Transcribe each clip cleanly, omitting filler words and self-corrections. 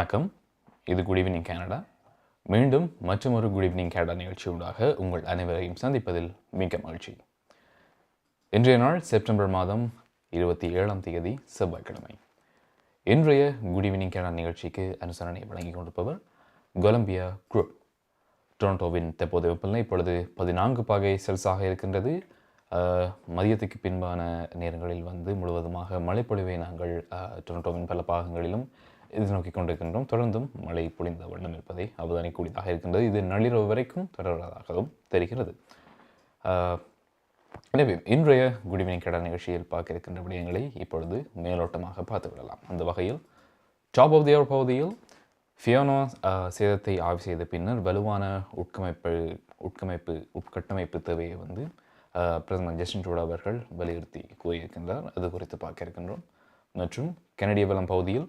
வணக்கம். இது good evening Canada. மீண்டும் மற்றொரு குட் ஈவினிங் கனடா நிகழ்ச்சியூடாக உங்கள் அனைவரையும் சந்திப்பதில் மிக்க மகிழ்ச்சி. இன்றைய நாள் செப்டம்பர் மாதம் 27ஆம் தேதி செவ்வாய்க்கிழமை. இன்றைய குட் ஈவினிங் கனடா நிகழ்ச்சிக்கு அனுசரணை வழங்கிக் கொண்டிருப்பவர் கொலம்பியா குரூப். டொரண்டோவின் தற்போதைய வெப்பநிலை இப்பொழுது 14 பாகை செல்சியஸாக இருக்கின்றது. மதியத்துக்கு பின்பான நேரங்களில் முழுவதுமாக மழைப்பொழிவை நாங்கள் டொரண்டோவின் பல பாகங்களிலும் எதிர்நோக்கி கொண்டிருக்கின்றோம். தொடர்ந்தும் மழை பொழிந்த வண்ணம் இருப்பதை அவதானிக்கூடியதாக இருக்கின்றது. இது நள்ளிரவு வரைக்கும் தொடர்வதாகவும் தெரிகிறது. எனவே இன்றைய குட் ஈவினிங் கனடா நிகழ்ச்சியில் பார்க்க இருக்கின்ற விடயங்களை இப்பொழுது மேலோட்டமாக பார்த்துவிடலாம். அந்த வகையில் டாப் ஆஃப் தி ஹவர் பகுதியில் ஃபியோனா சேதத்தை ஆய்வு செய்த பின்னர் வலுவான உட்கட்டமைப்பு தேவையை பிரதமர் ஜஸ்டின் ட்ரூடோ அவர்கள் வலியுறுத்தி கூறியிருக்கின்றார். அது குறித்து பார்க்க இருக்கின்றோம். மற்றும் கனடிய வளம் பகுதியில்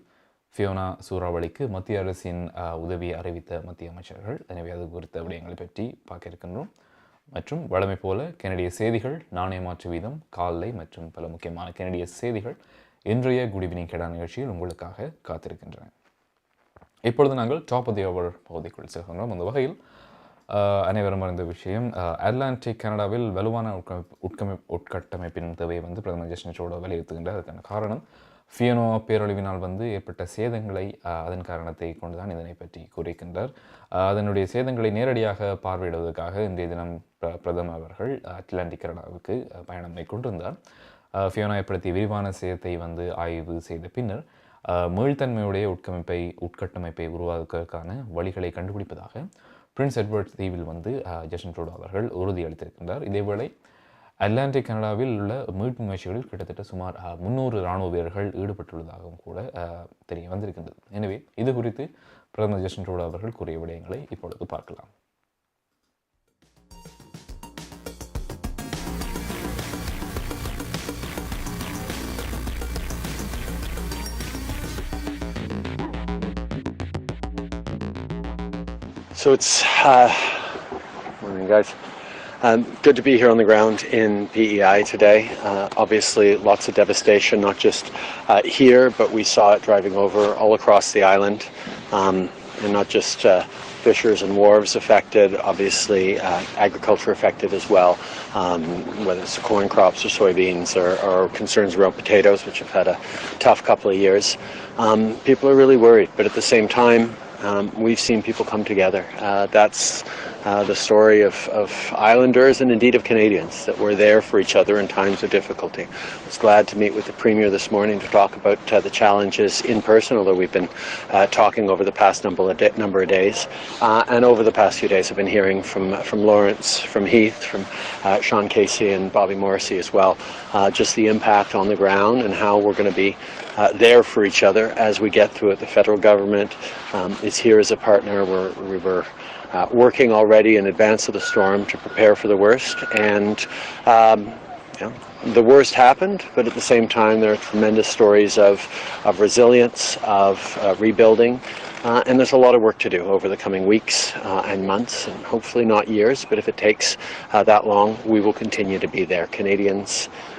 ஃபியோனா சூறாவளிக்கு மத்திய அரசின் உதவியை அறிவித்த மத்திய அமைச்சர்கள். எனவே அது குறித்த விடயங்களை பற்றி பார்க்க இருக்கின்றோம். மற்றும் வழமை போல கனடிய செய்திகள், நாணய மாற்று வீதம், காலை மற்றும் பல முக்கியமான கனடிய செய்திகள் இன்றைய குட் ஈவினிங் கனடா நிகழ்ச்சியில் உங்களுக்காக காத்திருக்கின்றன. இப்பொழுது நாங்கள் டாப் ஆஃப் தி ஹவர் பகுதிக்குள் செல்கின்றோம். அந்த வகையில் அனைவரும் அறிந்த விஷயம், அட்லாண்டிக் கனடாவில் வலுவான உட்கட்டமைப்பின் தேவையை பிரதமர் ஜஸ்டின் ட்ரூடோ வலியுறுத்துகின்றார். அதுக்கான காரணம் ஃபியோனா பேரழிவினால் ஏற்பட்ட சேதங்களை, அதன் காரணத்தை கொண்டுதான் இதனை பற்றி கூறியிருக்கின்றார். அதனுடைய சேதங்களை நேரடியாக பார்வையிடுவதற்காக இன்றைய தினம் பிரதமர் அவர்கள் அட்லாண்டிக் கனடாவுக்கு பயணம் மேற்கொண்டிருந்தார். ஃபியோனா ஏற்படுத்திய விரிவான சேதத்தை ஆய்வு செய்த பின்னர் மீள்தன்மையுடைய உட்கட்டமைப்பை உருவாக்குவதற்கான வழிகளை கண்டுபிடிப்பதாக பிரின்ஸ் எட்வர்ட் தீவில் ஜஸ்டின் ட்ரூடோ அவர்கள் உறுதியளித்திருக்கின்றார். இதேவேளை அட்லாண்டிக் கனடாவில் உள்ள மீட்பு முயற்சிகளில் கிட்டத்தட்ட சுமார் 300 இராணுவ வீரர்கள் ஈடுபட்டுள்ளதாகவும் கூட தெரிய வந்திருக்கின்றது. எனவே இது குறித்து பிரதமர் ஜஸ்டின் ட்ரூடோ அவர்கள் கூறிய விடயங்களை இப்பொழுது பார்க்கலாம். So it's morning, guys. Good to be here on the ground in PEI today. Obviously, lots of devastation, not just here, but we saw it driving over all across the island, and not just fishers and wharves affected. Obviously, agriculture affected as well, whether it's corn crops or soybeans or concerns around potatoes, which have had a tough couple of years. People are really worried, but at the same time, we've seen people come together. That's the story of Islanders and indeed of Canadians, that we're there for each other in times of difficulty. I was glad to meet with the Premier this morning to talk about the challenges in person, although we've been talking over the past number of days. And over the past few days I've been hearing from Lawrence, from Heath, from Sean Casey and Bobby Morrissey as well, just the impact on the ground and how we're going to be there for each other as we get through it. The federal government is here as a partner. We were working already in advance of the storm to prepare for the worst, and the worst happened, but at the same time there are tremendous stories of resilience, of rebuilding, and there's a lot of work to do over the coming weeks and months, and hopefully not years, but if it takes that long, we will continue to be there. Canadians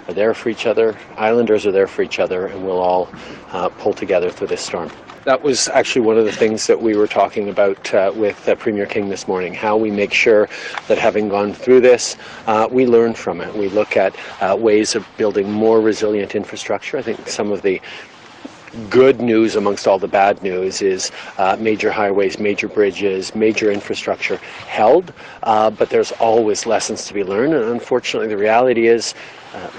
are there for each other, Islanders are there for each other, and we'll all pull together through this storm. That was actually one of the things that we were talking about with Premier King this morning, how we make sure that having gone through this, we learn from it. We look at ways of building more resilient infrastructure. I think some of the good news amongst all the bad news is major highways, major bridges, major infrastructure held, but there's always lessons to be learned, and unfortunately the reality is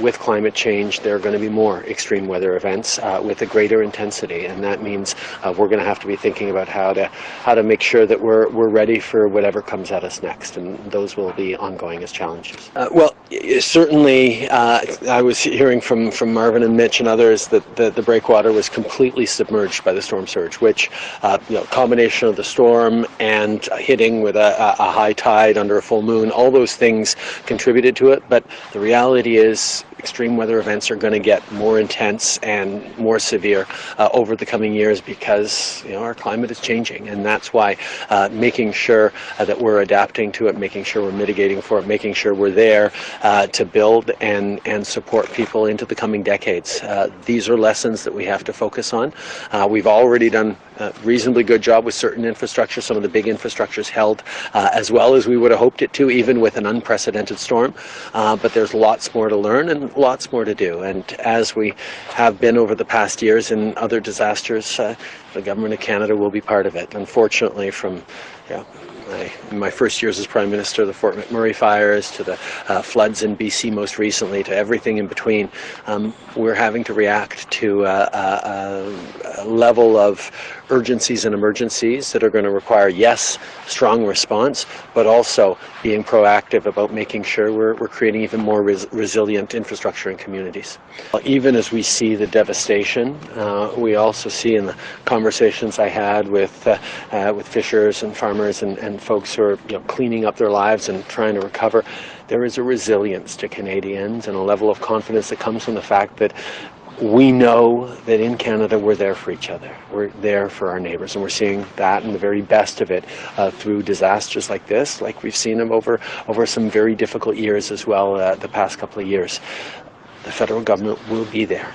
with climate change there are going to be more extreme weather events with a greater intensity, and that means we're going to have to be thinking about how to make sure that we're ready for whatever comes at us next, and those will be ongoing as challenges. Well, certainly I was hearing from Marvin and Mitch and others that the breakwater was completely submerged by the storm surge, which combination of the storm and hitting with a high tide under a full moon, all those things contributed to it, but the reality is extreme weather events are going to get more intense and more severe over the coming years because our climate is changing, and that's why making sure that we're adapting to it, making sure we're mitigating for it, making sure we're there to build and support people into the coming decades. These are lessons that we have to focus focus on. We've already done a reasonably good job with certain infrastructure. Some of the big infrastructure's held as well as we would have hoped it to, even with an unprecedented storm. But there's lots more to learn and lots more to do. And as we have been over the past years in other disasters, the Government of Canada will be part of it. Unfortunately, from in my first years as Prime Minister, the Fort McMurray fires, to the floods in BC most recently, to everything in between, we're having to react to a level of urgencies and emergencies that are going to require, yes, strong response, but also being proactive about making sure we're creating even more resilient infrastructure in communities. Even as we see the devastation, we also see in the conversations I had with fishers and farmers and folks who are cleaning up their lives and trying to recover, there is a resilience to Canadians and a level of confidence that comes from the fact that we know that in Canada we're there for each other. We're there for our neighbours, and we're seeing that and the very best of it through disasters like this, like we've seen them over some very difficult years as well the past couple of years. The federal government will be there.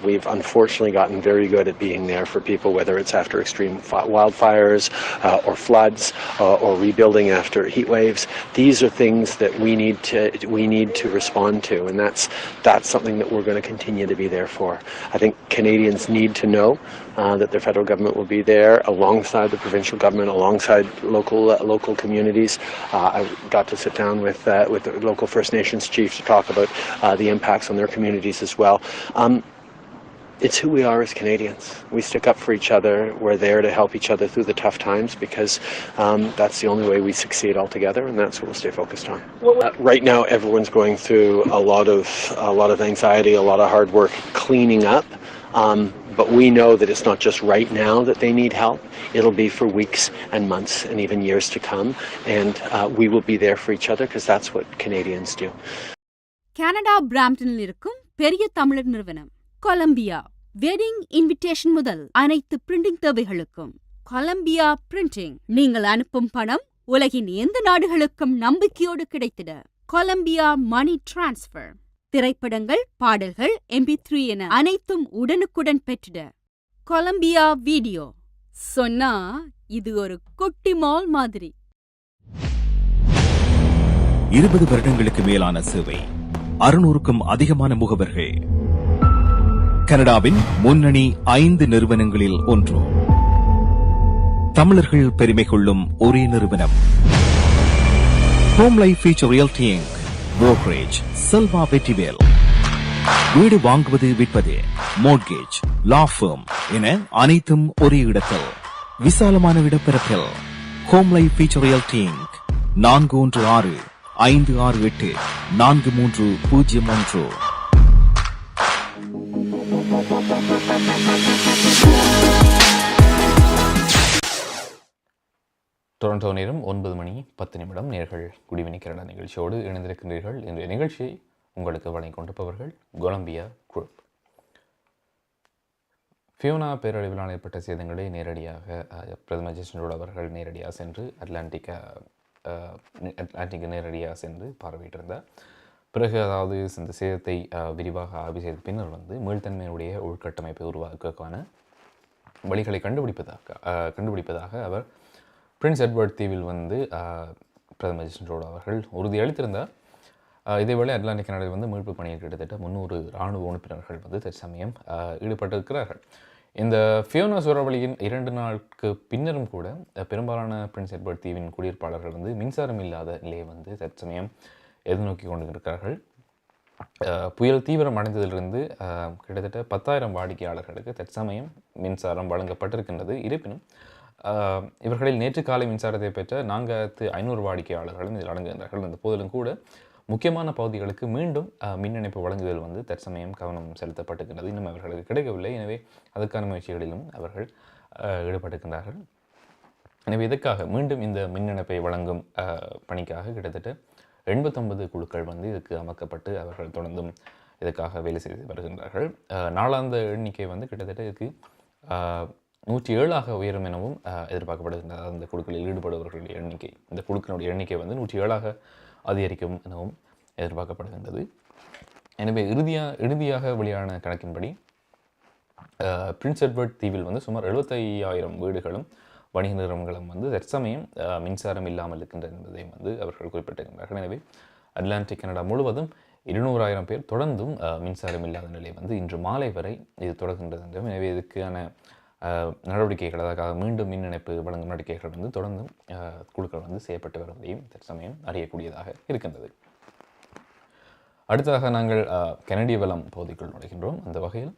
We've unfortunately gotten very good at being there for people, whether it's after extreme wildfires or floods or rebuilding after heat waves. These are things that we need to respond to, and that's something that we're going to continue to be there for. I think Canadians need to know that the federal government will be there alongside the provincial government, alongside local communities. I got to sit down with the local First Nations chiefs to talk about the impacts on their communities as well. It's who we are as Canadians. We stick up for each other. We're there to help each other through the tough times because that's the only way we succeed all together, and that's what we'll stay focused on. Right now, everyone's going through a lot of anxiety, a lot of hard work cleaning up. But we know that it's not just right now that they need help. It'll be for weeks and months and even years to come. And we will be there for each other because that's what Canadians do. Canada பிராம்ப்டனில் இருக்கும் பெரிய தமிழர் நிறுவனம் Colombia wedding invitation முதல் அனைத்து printing தேவைகளுக்கும் Colombia printing. நீங்கள் அனுப்பும் பணம் உலகின் எந்த நாடுகளுக்கும் நம்பிக்கையோடு கிடைத்திட கொலம்பியா மணி டிரான்ஸ்ஃபர். திரைப்படங்கள், பாடல்கள், MP3 என அனைத்தும் உடனுக்குடன் பெற்றிட கொலம்பியா வீடியோ. சொன்னா இது ஒரு குட்டி மால் மாதிரி. 20 வருடங்களுக்கு மேலான சேவை, 600க்கும் அதிகமான முகவர்கள், கனடாவின் முன்னணி 5 நிறுவனங்களில் ஒன்று, தமிழர்கள் பெருமை கொள்ளும் ஒரே நிறுவனம், home life future realty Inc, brokerage Selva Vetrivel. வீடு வாங்குவது, விற்பது, மோர்ட்கேஜ், லா ஃபர்ம் என அனைத்தும் ஒரே இடத்தில், விசாலமான இடப்பரப்பில். Home life future realty inc, 416-568-4301. Toronto நேரம் 9:10 நேர்கள் குடிவினி கனடா நிகழ்ச்சியோடு இணைந்திருக்கின்றீர்கள். இன்றைய நிகழ்ச்சியை உங்களுக்கு வழங்கிக் கொண்டிருப்பவர்கள் கொலம்பியா குரூப். ஃபியோனா பேரழிவினால் ஏற்பட்ட சேதங்களை நேரடியாக பிரதமர் ஜஸ்டின் ட்ரூடோ அவர்கள் நேரடியாக சென்று அட்லாண்டிக் நேரடியாக சென்று பார்வையிட்டிருந்தார். பிறகு அதாவது இந்த சேதத்தை விரிவாக ஆய்வு செய்த பின்னர் மீள்தன்மையுடைய உள்கட்டமைப்பை உருவாக்குவதற்கான வழிகளை கண்டுபிடிப்பதாக அவர் பிரின்ஸ் எட்வர்ட் தீவில் பிரதமர் ஜஸ்டின் ட்ரூடோ அவர்கள் உறுதியளித்திருந்தார். இதேவேளை அட்லாண்டிக் கனடாவில் மீட்பு பணியில் கிட்டத்தட்ட 300 இராணுவ உறுப்பினர்கள் தற்சமயம் ஈடுபட்டிருக்கிறார்கள். இந்த ஃபியோனா சூறாவளியின் 2 நாளுக்கு பின்னரும் கூட பெரும்பாலான பிரின்ஸ் எட்வர்ட் தீவின் குடியிருப்பாளர்கள் மின்சாரம் இல்லாத நிலையை தற்சமயம் எதிர்நோக்கி கொண்டு இருக்கிறார்கள். புயல் தீவிரம் அடைந்ததிலிருந்து கிட்டத்தட்ட 10,000 வாடிக்கையாளர்களுக்கு தற்சமயம் மின்சாரம் வழங்கப்பட்டிருக்கின்றது. இருப்பினும் இவர்களில் நேற்று காலை மின்சாரத்தை பெற்ற 4,500 வாடிக்கையாளர்களும் இதில் அடங்குகின்றார்கள். அந்த போதிலும் கூட முக்கியமான பகுதிகளுக்கு மீண்டும் மின் இணைப்பு வழங்குதல் தற்சமயம் கவனம் செலுத்தப்பட்டிருக்கின்றது. இன்னும் அவர்களுக்கு கிடைக்கவில்லை. எனவே அதற்கான முயற்சிகளிலும் அவர்கள் ஈடுபட்டிருக்கின்றார்கள். எனவே இதற்காக மீண்டும் இந்த மின் இணைப்பை வழங்கும் பணிக்காக கிட்டத்தட்ட 89 குழுக்கள் இதுக்கு அமைக்கப்பட்டு அவர்கள் தொடர்ந்தும் இதற்காக வேலை செய்து வருகின்றார்கள். நாளாந்த எண்ணிக்கை கிட்டத்தட்ட இதுக்கு 107 உயரும் எனவும் எதிர்பார்க்கப்படுகின்றது. அந்த குழுக்களில் ஈடுபடுபவர்களுடைய எண்ணிக்கை, இந்த குழுக்களுடைய எண்ணிக்கை 107 அதிகரிக்கும் எனவும் எதிர்பார்க்கப்படுகின்றது. எனவே இறுதியாக வெளியான கணக்கின்படி பிரின்ஸ் எட்வர்ட் தீவில் வந்து சுமார் 75,000 வீடுகளும் வணிக நிறுவனங்களும் வந்து தற்சமயம் மின்சாரம் இல்லாமல் இருக்கின்ற என்பதையும் வந்து அவர்கள் குறிப்பிட்டிருக்கின்றார்கள். எனவே அட்லாண்டிக் கனடா முழுவதும் 200,000 பேர் தொடர்ந்தும் மின்சாரம் இல்லாத நிலை வந்து இன்று மாலை வரை இது தொடர்கின்றது என்றும், எனவே இதுக்கான நடவடிக்கைகள் அதற்காக மீண்டும் மின் இணைப்பு வழங்கும் நடவடிக்கைகள் வந்து தொடர்ந்தும் குழுக்கள் வந்து செய்யப்பட்டு வருவதையும் தற்சமயம் அறியக்கூடியதாக இருக்கின்றது. அடுத்ததாக நாங்கள் கனடிய வளம் பகுதிக்குள் நுழைகின்றோம். அந்த வகையில்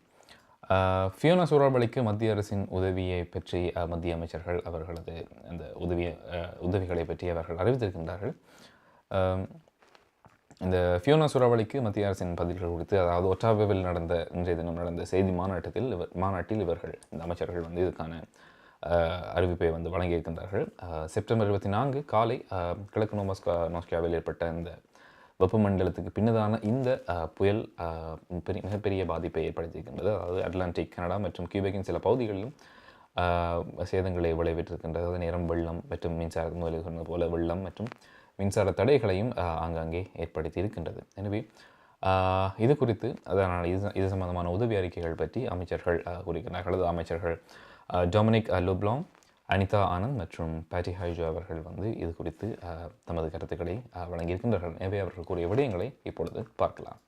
ஃபியோனா சூறாவளிக்கு மத்திய அரசின் உதவியை பற்றி மத்திய அமைச்சர்கள் அவர்களது அந்த உதவிகளை பற்றி அவர்கள் அறிவித்திருக்கின்றார்கள். இந்த ஃபியோனா சூறாவளிக்கு மத்திய அரசின் பதில்கள் குறித்து, அதாவது ஒட்டாவாவில் இன்றைய தினம் நடந்த செய்தி மாநாட்டில் இவர்கள் இந்த அமைச்சர்கள் வந்து இதுக்கான அறிவிப்பை வந்து வழங்கியிருக்கின்றார்கள். செப்டம்பர் 24 காலை கிழக்கு நோஸ்கியாவில் ஏற்பட்ட இந்த வெப்பமண்டலத்துக்கு பின்னதான இந்த புயல் மிகப்பெரிய பாதிப்பை ஏற்படுத்தியிருக்கின்றது. அதாவது அட்லாண்டிக் கனடா மற்றும் கியூபெக்கின் சில பகுதிகளிலும் சேதங்களை விளைவிட்டிருக்கின்றது. அதாவது நேரம் வெள்ளம் மற்றும் மின்சார முதலில் சொன்னது போல வெள்ளம் மற்றும் மின்சார தடைகளையும் ஆங்காங்கே ஏற்படுத்தி இருக்கின்றது. எனவே இது குறித்து அதனால் இது சம்பந்தமான உதவி அறிக்கைகள் பற்றி அமைச்சர்கள் கூறுகிறார்கள். அமைச்சர்கள் டொமினிக் லெப்லாங், அனிதா ஆனந்த் மற்றும் பேட்டி ஹைஜோ அவர்கள் வந்து இது குறித்து தமது கருத்துக்களை வழங்கியிருக்கின்றார்கள். எனவே அவர்கள் கூறிய விடயங்களை இப்பொழுது பார்க்கலாம்.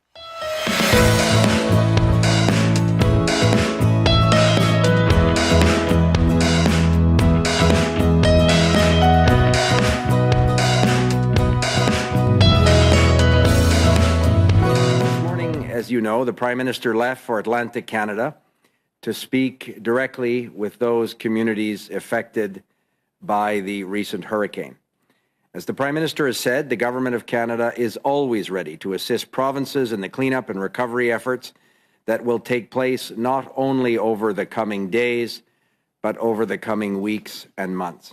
As you know, the Prime Minister left for Atlantic Canada to speak directly with those communities affected by the recent hurricane. As the Prime Minister has said, the Government of Canada is always ready to assist provinces in the cleanup and recovery efforts that will take place not only over the coming days, but over the coming weeks and months.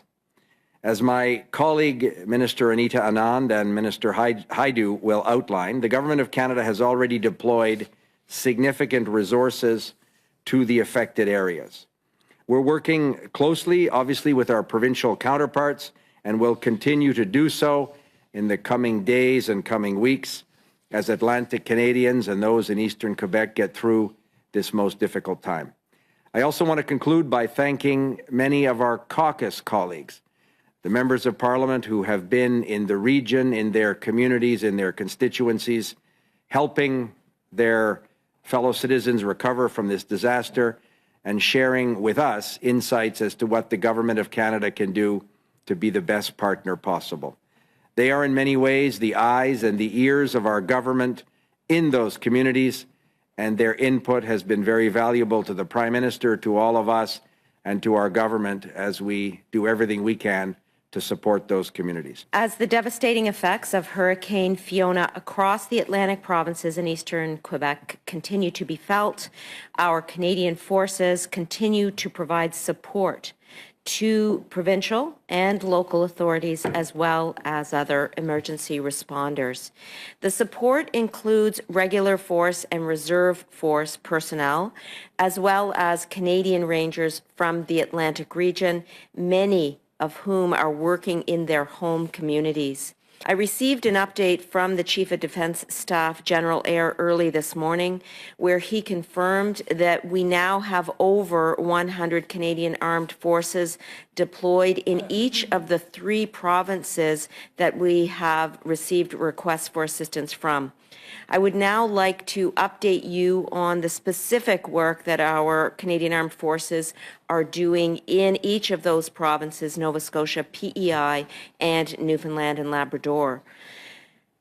As my colleague Minister Anita Anand and Minister Haidu will outline, the Government of Canada has already deployed significant resources to the affected areas. We're working closely, obviously, with our provincial counterparts and will continue to do so in the coming days and coming weeks as Atlantic Canadians and those in Eastern Quebec get through this most difficult time. I also want to conclude by thanking many of our caucus colleagues, the members of Parliament who have been in the region, in their communities, in their constituencies, helping their fellow citizens recover from this disaster and sharing with us insights as to what the Government of Canada can do to be the best partner possible. They are in many ways the eyes and the ears of our government in those communities, and their input has been very valuable to the Prime Minister, to all of us, and to our government as we do everything we can to support those communities. As the devastating effects of Hurricane Fiona across the Atlantic provinces in eastern Quebec continue to be felt, our Canadian forces continue to provide support to provincial and local authorities as well as other emergency responders. The support includes regular force and reserve force personnel, as well as Canadian Rangers from the Atlantic region, many of whom are working in their home communities. I received an update from the Chief of Defence Staff, General Eyre, early this morning, where he confirmed that we now have over 100 Canadian Armed Forces deployed in each of the 3 provinces that we have received requests for assistance from. I would now like to update you on the specific work that our Canadian Armed Forces are doing in each of those provinces, Nova Scotia, PEI, and Newfoundland and Labrador.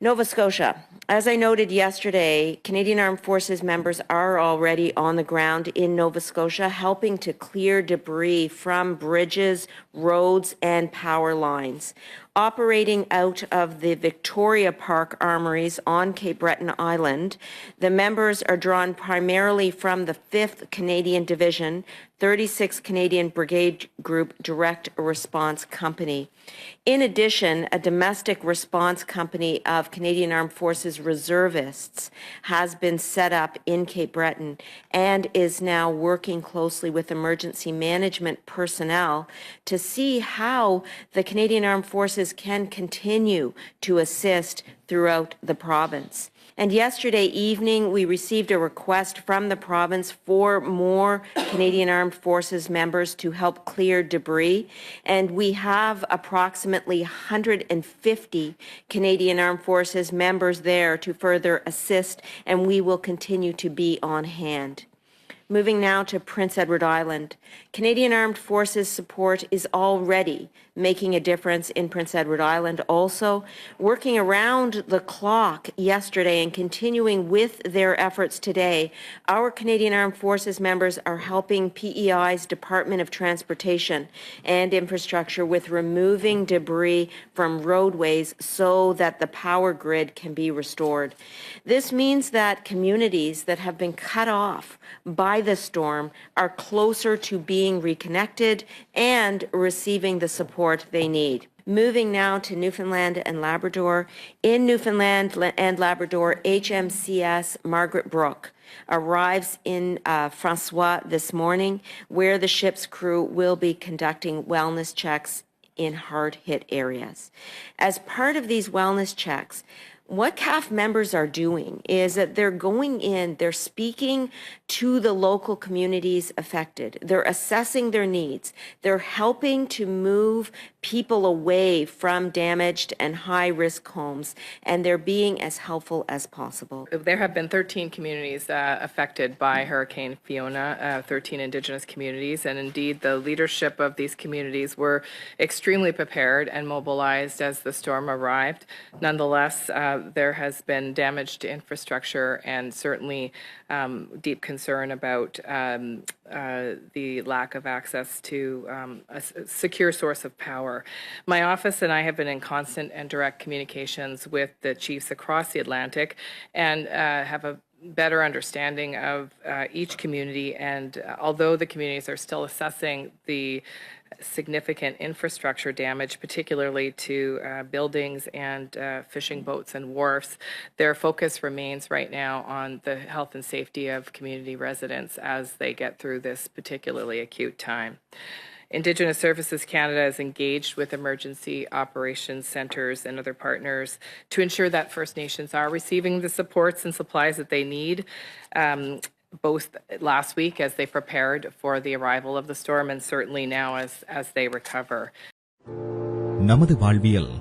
Nova Scotia. As I noted yesterday, Canadian Armed Forces members are already on the ground in Nova Scotia, helping to clear debris from bridges, roads, and power lines. Operating out of the Victoria Park armories on Cape Breton Island, the members are drawn primarily from the 5th Canadian Division, 36th Canadian Brigade Group Direct Response Company. In addition, a domestic response company of Canadian Armed Forces reservists has been set up in Cape Breton and is now working closely with emergency management personnel to see how the Canadian Armed Forces can continue to assist throughout the province. And yesterday evening, we received a request from the province for more Canadian Armed Forces members to help clear debris. And we have approximately 150 Canadian Armed Forces members there to further assist, and we will continue to be on hand. Moving now to Prince Edward Island. Canadian Armed Forces support is already making a difference in Prince Edward Island, also working around the clock yesterday and continuing with their efforts today. Our Canadian Armed Forces members are helping PEI's Department of Transportation and Infrastructure with removing debris from roadways so that the power grid can be restored. This means that communities that have been cut off by the storm are closer to being reconnected and receiving the support they need. Moving now to Newfoundland and Labrador. In Newfoundland and Labrador, HMCS Margaret Brooke arrives in Francois this morning, where the ship's crew will be conducting wellness checks in hard-hit areas. As part of these wellness checks, what CAF members are doing is that they're going in, they're speaking to the local communities affected. They're assessing their needs. They're helping to move people away from damaged and high-risk homes, and they're being as helpful as possible. There have been 13 communities affected by Hurricane Fiona, 13 Indigenous communities, and indeed the leadership of these communities were extremely prepared and mobilized as the storm arrived. Nonetheless, there has been damage to infrastructure and certainly deep concern about the lack of access to a secure source of power. My office and I have been in constant and direct communications with the chiefs across the Atlantic and have a better understanding of each community. And although the communities are still assessing the significant infrastructure damage, particularly to buildings and fishing boats and wharfs, their focus remains right now on the health and safety of community residents as they get through this particularly acute time. Indigenous Services Canada is engaged with emergency operations centres and other partners to ensure that First Nations are receiving the supports and supplies that they need, both last week as they prepared for the arrival of the storm and certainly now as they recover. நமது வாழ்வியல்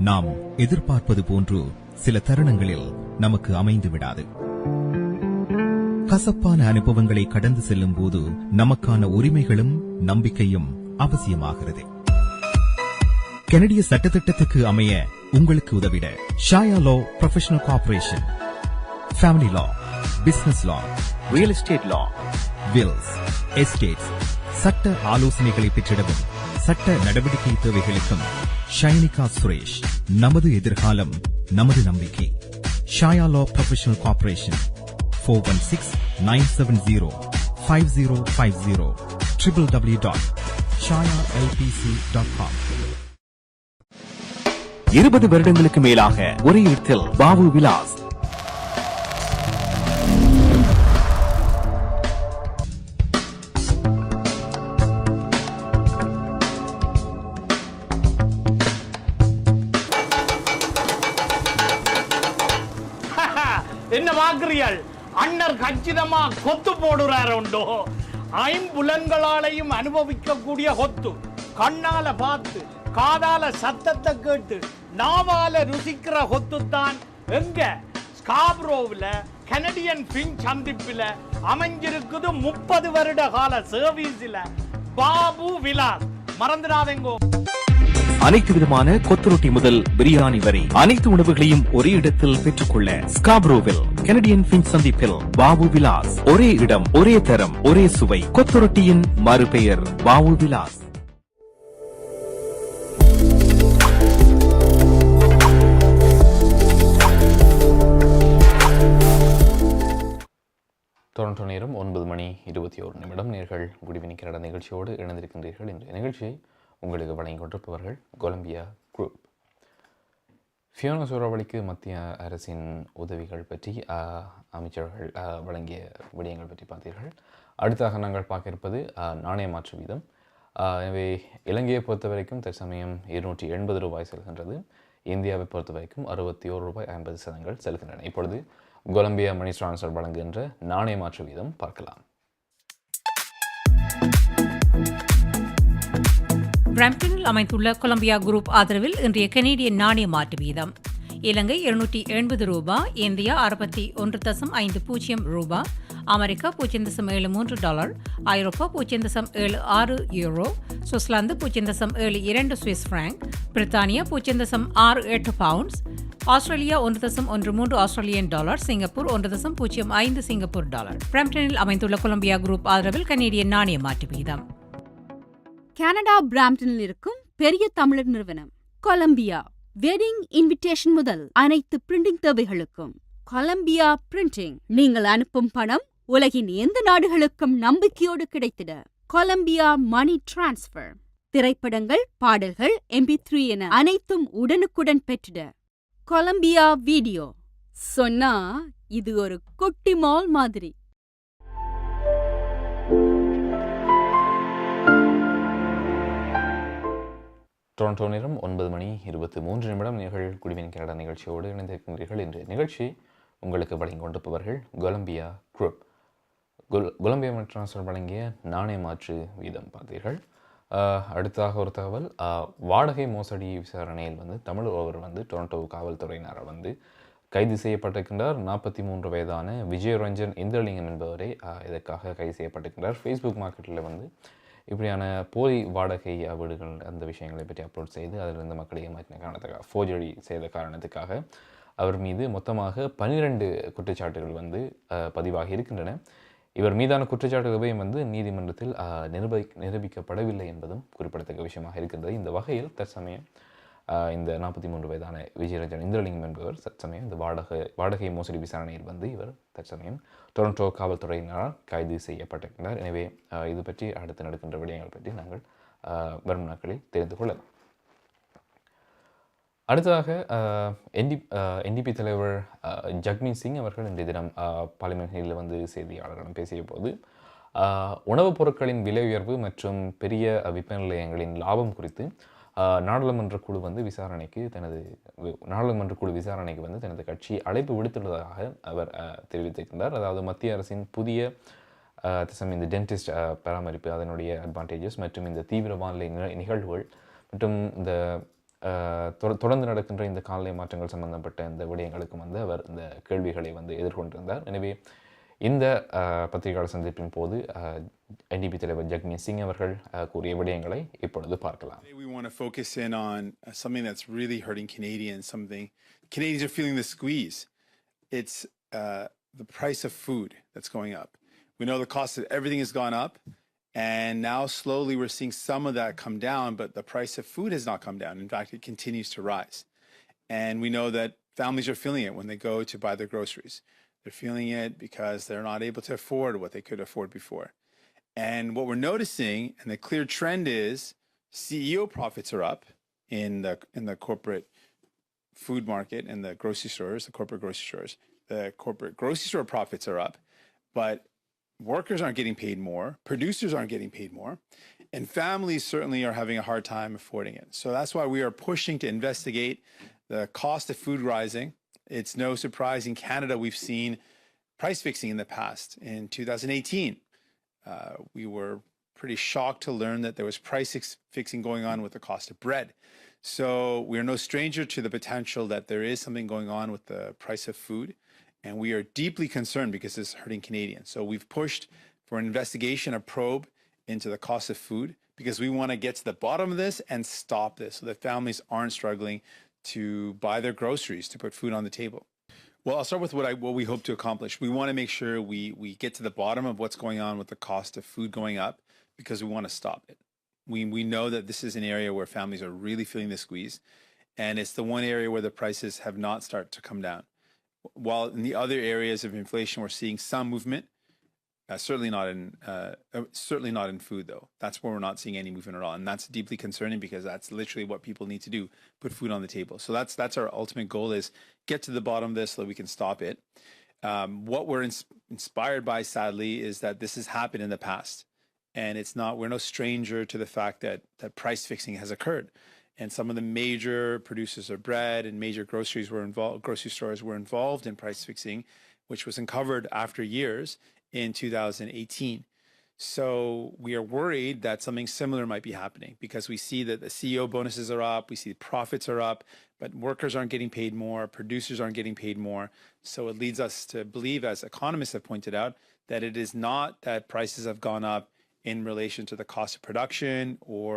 நாம் எதிர்பார்ப்பது போன்று சில தருணங்களில் நமக்கு அமைந்து விடாது. கசப்பான அனுபவங்களை கடந்து செல்லும் போது நமக்கான உரிமைகளும் நம்பிக்கையும் அவசியமாகிறது. கனடிய சட்டத்திட்டத்துக்கு அமைய உங்களுக்கு உதவிட ஷாயா லா ப்ரொஃபஷனல் கார்ப்பரேஷன், ஃபேமிலி லா, பிசினஸ் லா, ரியல் எஸ்டேட் லா, வில்ஸ், எஸ்டேட்ஸ், சட்ட ஆலோசனைகளை பெற்றிடவும் சட்ட நடவடிக்கை தேவைகளுக்கும் ஷைனிகா சுரேஷ். நமது எதிர்காலம் நமது நம்பிக்கை. ஷாயா லா ப்ரொஃபஷனல் கார்ப்பரேஷன் 416-970-5050 www.shayalpc.com. 20 வருடங்களுக்கு மேலாக ஒரே இடத்தில் பாபு விலாஸ். என்ன வாக்குறியல்? அண்ணர் கச்சிதமா கொத்து போடுறாரு உண்டோ. ஐம்புலன்களாலையும் அனுபவிக்கக்கூடிய கொத்து, கண்ணால பார்த்து காதால சத்தத்தை கேட்டு நாவால ருசிக்கிற கொத்துத்தான் எங்க ஸ்காப்ரோவில் கனடியன் பின் சந்திப்பில் அமைஞ்சிருக்குது. 30 வருட கால சர்வீஸ்ல பாபு விலாஸ். மறந்துடாதேங்கோ. அனைத்து விதமான கொத்துரொட்டி முதல் பிரியாணி வரை அனைத்து உணவுகளையும் ஒரே இடத்தில் பெற்றுக்கொள்ள ஸ்காப்ரோவில் கனடியன் பின் சந்திப்பில் பாபு விலாஸ். ஒரே இடம், ஒரே தரம், ஒரே சுவை. கொத்துரொட்டியின் மறுபெயர் பாபு விலாஸ். டொரண்டோ நேரம் 9:21 நேர்கள் குடிவினி கனடா நிகழ்ச்சியோடு இணைந்திருக்கின்றீர்கள். இன்றைய நிகழ்ச்சியை உங்களுக்கு வழங்கிக் கொண்டிருப்பவர்கள் கொலம்பியா குரூப். ஃபியோனா சூறாவளிக்கு மத்திய அரசின் உதவிகள் பற்றி அமைச்சர்கள் வழங்கிய விடயங்கள் பற்றி பார்த்தீர்கள். அடுத்தாக நாங்கள் பார்க்க இருப்பது நாணய மாற்று வீதம். எனவே இலங்கையை பொறுத்த வரைக்கும் தற்சமயம் 280 ரூபாய் செல்கின்றது. இந்தியாவை பொறுத்த வரைக்கும் 61 ரூபாய் 50 சதங்கள் செல்கின்றன. இப்பொழுது கொலம்பியா மணி டிரான்ஸ்ஃபர் வழங்குகின்ற நாணய மாற்று வீதம் பார்க்கலாம். பிரம்டனில் அமைந்துள்ள கொலம்பியா குரூப் ஆதரவில் இன்றைய கனேடியன் நாணய மாற்று வீதம் இலங்கை 280 ரூபாய், இந்தியா 61.50 ரூபாய், அமெரிக்கா 0.73 ஐரோப்பா 0.76 யூரோ, சுவிட்சர்லாந்து 0.72 சுவிஸ் பிராங்க், பிரித்தானியா 0.68 pounds, Australia 1.13 Australian dollar, Singapore 1.05 Singapore dollar. பிரம்டனில் அமைந்துள்ள கொலம்பியா குரூப் ஆதரவில் கனேடியன் நாணய மாற்று வீதம். கனடா பிராம்டனில் இருக்கும் பெரிய தமிழர் நிறுவனம் கொலம்பியா வெட்டிங் இன்விடேஷன் முதல் அனைத்து பிரிண்டிங் தேவைகளுக்கும் கொலம்பியா பிரிண்டிங். நீங்கள் அனுப்பும் பணம் உலகின் எந்த நாடுகளுக்கும் நம்பிக்கையோடு கிடைத்திட கொலம்பியா மணி டிரான்ஸ்ஃபர். திரைப்படங்கள், பாடல்கள், MP3 என அனைத்தும் உடனுக்குடன் பெற்றிட கொலம்பியா வீடியோ. சொன்னா இது ஒரு குட்டி மால் மாதிரி. டொரண்டோ நேரம் 9:23 நீங்கள் குடிவின் கனடா நிகழ்ச்சியோடு இணைந்திருக்கின்றீர்கள். இன்று நிகழ்ச்சி உங்களுக்கு வழங்கி கொண்டிருப்பவர்கள் Columbia group. Columbia money transfer வழங்கிய நாணய மாற்று வீதம் பார்த்தீர்கள். அடுத்ததாக ஒரு தகவல், வாடகை மோசடி விசாரணையில் தமிழ் ஒருவர் டொரண்டோ காவல்துறையினரால் கைது செய்யப்பட்டிருக்கின்றார். 43 வயதான விஜயரஞ்சன் இந்திரலிங்கம் என்பவரை இதற்காக கைது செய்யப்பட்டிருக்கின்றார். ஃபேஸ்புக் மார்க்கெட்டில் இப்படியான போலி வாடகை வீடுகள் அந்த விஷயங்களை பற்றி அப்லோட் செய்து அதிலிருந்து மக்களை ஏமாற்றின காரணத்துக்காக, ஃபோர்ஜரி செய்த காரணத்துக்காக அவர் மீது மொத்தமாக 12 குற்றச்சாட்டுகள் பதிவாகி இருக்கின்றன. இவர் மீதான குற்றச்சாட்டுகள் நீதிமன்றத்தில் நிரூபிக்கப்படவில்லை என்பதும் குறிப்பிடத்தக்க விஷயமாக இருக்கின்றது. இந்த வகையில் தற்சமயம் இந்த 43 வயதான விஜயரஞ்சன் இந்திரலிங்கம் என்பவர் தற்சமயம் இந்த வாடகை மோசடி விசாரணையில் இவர் தற்சமயம் டொரண்டோ காவல்துறையினரால் கைது செய்யப்பட்டிருக்கிறார். எனவே இது பற்றி அடுத்து நடக்கின்ற விடயங்கள் பற்றி நாங்கள் வரும் நாட்களில் தெரிந்து கொள்ளலாம். அடுத்ததாக NDP தலைவர் ஜக்மீத் சிங் அவர்கள் இன்றைய தினம் பார்லிமெண்டில் செய்தியாளர்களிடம் பேசிய போது உணவுப் பொருட்களின் விலை உயர்வு மற்றும் பெரிய விற்பனை நிலையங்களின் லாபம் குறித்து நாடாளுமன்ற குழு விசாரணைக்கு தனது கட்சி அழைப்பு விடுத்துள்ளதாக அவர் தெரிவித்திருக்கின்றார். அதாவது மத்திய அரசின் புதிய இந்த டென்டிஸ்ட் பராமரிப்பு, அதனுடைய அட்வான்டேஜஸ் மற்றும் இந்த தீவிர வானிலை நிகழ்வுகள் மற்றும் இந்த தொடர்ந்து நடக்கின்ற இந்த காலநிலை மாற்றங்கள் சம்பந்தப்பட்ட இந்த விடயங்களுக்கும் அவர் இந்த கேள்விகளை எதிர்கொண்டிருந்தார். எனவே இந்த பத்திரிகையாளர் சந்திப்பின் போது NDP தலைவர் ஜக்மீத் சிங் அவர்கள் கூறிய விடயங்களை இப்பொழுது பார்க்கலாம். We want to focus in on something that's really hurting Canadians, something Canadians are feeling the squeeze. It's the price of food that's going up. We know the cost of everything has gone up, and now slowly we're seeing some of that come down, but the price of food has not come down. In fact, it continues to rise. And we know that families are feeling it when they go to buy their groceries. They're feeling it because they're not able to afford what they could afford before. And what we're noticing, and the clear trend is, CEO profits are up in the corporate food market and the grocery stores, the corporate grocery stores. The corporate grocery store profits are up, but workers aren't getting paid more, producers aren't getting paid more, and families certainly are having a hard time affording it. So that's why we are pushing to investigate the cost of food rising. It's no surprise in Canada we've seen price fixing in the past. In 2018, we were pretty shocked to learn that there was price fixing going on with the cost of bread. So we're no stranger to the potential that there is something going on with the price of food, and we are deeply concerned because it's hurting Canadians. So we've pushed for an investigation, a probe into the cost of food, because we want to get to the bottom of this and stop this so that families aren't struggling to buy their groceries to put food on the table. Well, I'll start with what we hope to accomplish. We want to make sure we get to the bottom of what's going on with the cost of food going up, because we want to stop it. We know that this is an area where families are really feeling the squeeze, and it's the one area where the prices have not started to come down. While in the other areas of inflation, we're seeing some movement. Certainly not in food, though. That's where we're not seeing any movement at all, and that's deeply concerning because that's literally what people need to do: put food on the table. So that's our ultimate goal: is get to the bottom of this so that we can stop it. What we're inspired by, sadly, is that this has happened in the past, and we're no stranger to the fact that price fixing has occurred. And some of the major producers of bread and major grocery stores were involved in price fixing which was uncovered after years in 2018. So we are worried that something similar might be happening because we see that the CEO bonuses are up, we see profits are up, but workers aren't getting paid more, producers aren't getting paid more. So it leads us to believe, as economists have pointed out, that it is not that prices have gone up in relation to the cost of production or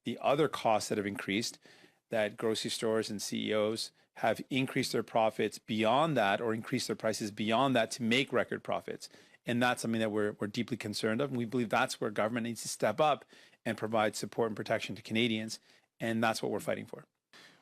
the other costs that have increased, that grocery stores and CEOs have increased their profits beyond that or increased their prices beyond that to make record profits. And that's something that we're deeply concerned of. And we believe that's where government needs to step up and provide support and protection to Canadians. And that's what we're fighting for.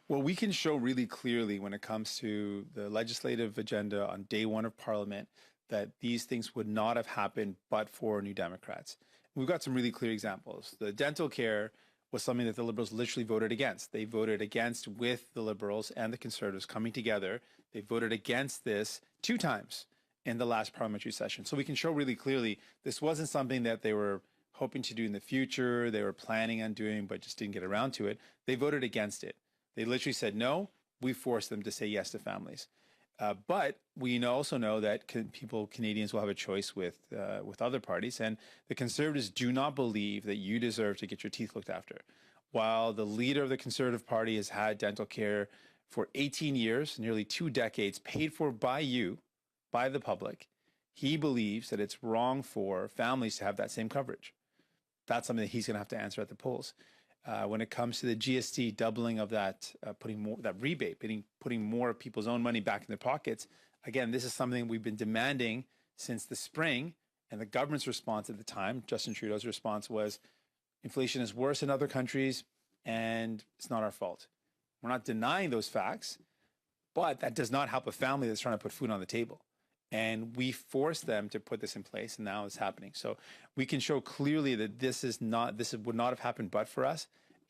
Well, we can show really clearly when it comes to the legislative agenda on day one of Parliament that these things would not have happened but for New Democrats. We've got some really clear examples. The dental care was something that the Liberals literally voted against. They voted against with the Liberals and the Conservatives coming together. They voted against this 2 times in the last parliamentary session. So we can show really clearly this wasn't something that they were hoping to do in the future, they were planning on doing, but just didn't get around to it. They voted against it. They literally said no. We forced them to say yes to families. But we also know that Canadians will have a choice with other parties, and the Conservatives do not believe that you deserve to get your teeth looked after. While the leader of the Conservative Party has had dental care for 18 years, nearly 2 decades, paid for by you, by the public, he believes that it's wrong for families to have that same coverage. That's something that he's going to have to answer at the polls. When it comes to the GST doubling of that, putting more that rebate, putting more of people's own money back in their pockets, again, this is something we've been demanding since the spring, and the government's response at the time, Justin Trudeau's response was, inflation is worse in other countries, and it's not our fault. We're not denying those facts, but that does not help a family that's trying to put food on the table. And we forced them to put this in place, and now it's happening. So we can show clearly that this would not have happened but for us.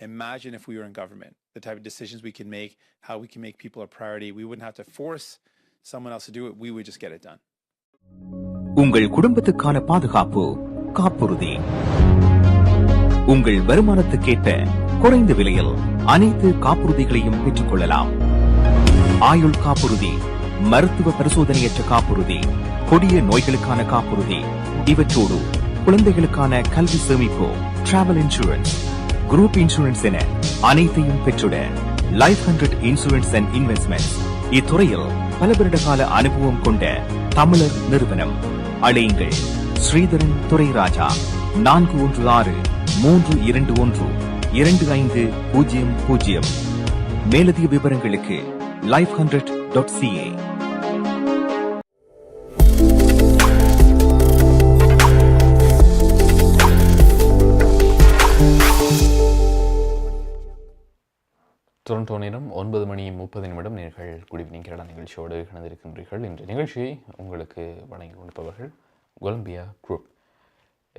Imagine if we were in government, the type of decisions we can make, how we can make people a priority. We wouldn't have to force someone else to do it. We would just get it done. உங்கள் குடும்பத்துக்கான பாதுகாப்பு காப்புறுதி. உங்கள் வருமானத்துக்கேற்ற குறைந்த விலையில் அனைத்து காப்புறுதிகளையும் பெற்றுக் கொள்ளலாம். ஆயுள் காப்புறுதி, மருத்துவ பரிசோதனையற்ற காப்புறுதி, கொடிய நோய்களுக்கான காப்புறுதி, இவற்றோடு குழந்தைகளுக்கான கல்வி சேமிப்பு, டிராவல் இன்சூரன்ஸ், குரூப் இன்சூரன்ஸ் என அனைத்தையும் பெற்றுட லைஃப் 100 இன்சூரன்ஸ் அண்ட் இன்வெஸ்ட்மெண்ட்ஸ் இத்துறையில் பல வருட கால அனுபவம் கொண்ட தமிழர் நிறுவனம். அழையுங்கள் ஸ்ரீதரன் துரைராஜா 416-321-2500. மேலதிக விவரங்களுக்கு life100.ca. டொரண்டோ நேரம் 9:30 நேர்கள் குட் ஈவினிங் கேரளா நிகழ்ச்சியோடு இணைந்திருக்கின்றீர்கள். இன்று நிகழ்ச்சியை உங்களுக்கு வழங்கி கொண்டிருப்பவர்கள் கொலம்பியா குரூப்.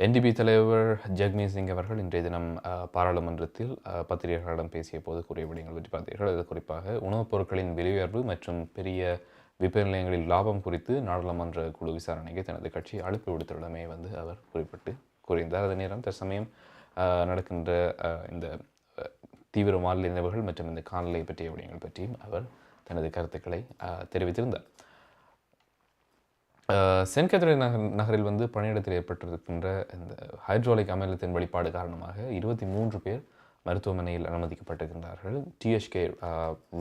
NDP தலைவர் ஜக்மீத் சிங் அவர்கள் இன்றைய தினம் பாராளுமன்றத்தில் பத்திரிகையாளர்களிடம் பேசிய போது கூறிய விடயங்கள் பற்றி பார்த்தீர்கள். அது குறிப்பாக உணவுப் பொருட்களின் விலை உயர்வு மற்றும் பெரிய விற்பனை நிலையங்களில் லாபம் குறித்து நாடாளுமன்ற குழு விசாரணைக்கு தனது கட்சி அழைப்பு விடுத்துள்ளமே அவர் குறிப்பிட்டு கூறியிருந்தார். அதே நேரம் தற்சமயம் நடக்கின்ற இந்த தீவிர வானிலை நிலவுகள் மற்றும் இந்த காலநிலை பற்றிய விடயங்கள் பற்றியும் அவர் தனது கருத்துக்களை தெரிவித்திருந்தார். சென்ட் கேத்தரின் நகரில் பணியிடத்தில் ஏற்பட்டிருக்கின்ற இந்த ஹைட்ராலிக் அமிலத்தின் வெளிப்பாடு காரணமாக 23 பேர் மருத்துவமனையில் அனுமதிக்கப்பட்டிருக்கின்றார்கள். THK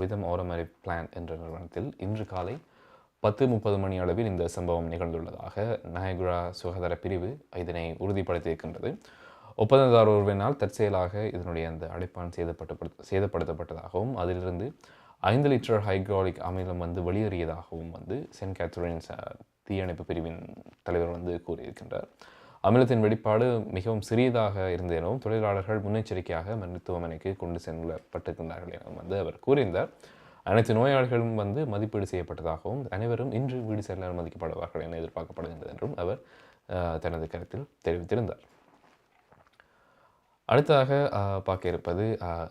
ரிதம் ஆட்டோமேட்டிக் பிளான்ட் என்ற நிறுவனத்தில் இன்று காலை 10:30 மணி அளவில் இந்த சம்பவம் நிகழ்ந்துள்ளதாக நயகுரா சுகாதார பிரிவு இதனை உறுதிப்படுத்தியிருக்கின்றது. ஒப்பந்ததாரர் ஒருவனால் தற்செயலாக இதனுடைய அந்த அடைப்பான் சேதப்படுத்தப்பட்டதாகவும் அதிலிருந்து 5 லிட்டர் ஹைட்ராலிக் அமிலம் வெளியேறியதாகவும் சென்ட் கேத்தரின் தீயணைப்பு பிரிவின் தலைவர் கூறியிருக்கின்றார். அமிலத்தின் வெளிப்பாடு மிகவும் சிறியதாக இருந்த எனவும் தொழிலாளர்கள் முன்னெச்சரிக்கையாக மருத்துவமனைக்கு கொண்டு செல்லப்பட்டிருக்கின்றார்கள் எனவும் அவர் கூறியிருந்தார். அனைத்து நோயாளிகளும் மதிப்பீடு செய்யப்பட்டதாகவும் அனைவரும் இன்று வீடு செல்ல அனுமதிக்கப்படுவார்கள் என எதிர்பார்க்கப்படுகின்றது என்றும் அவர் தனது கருத்தில் தெரிவித்திருந்தார். அடுத்ததாக பார்க்க இருப்பது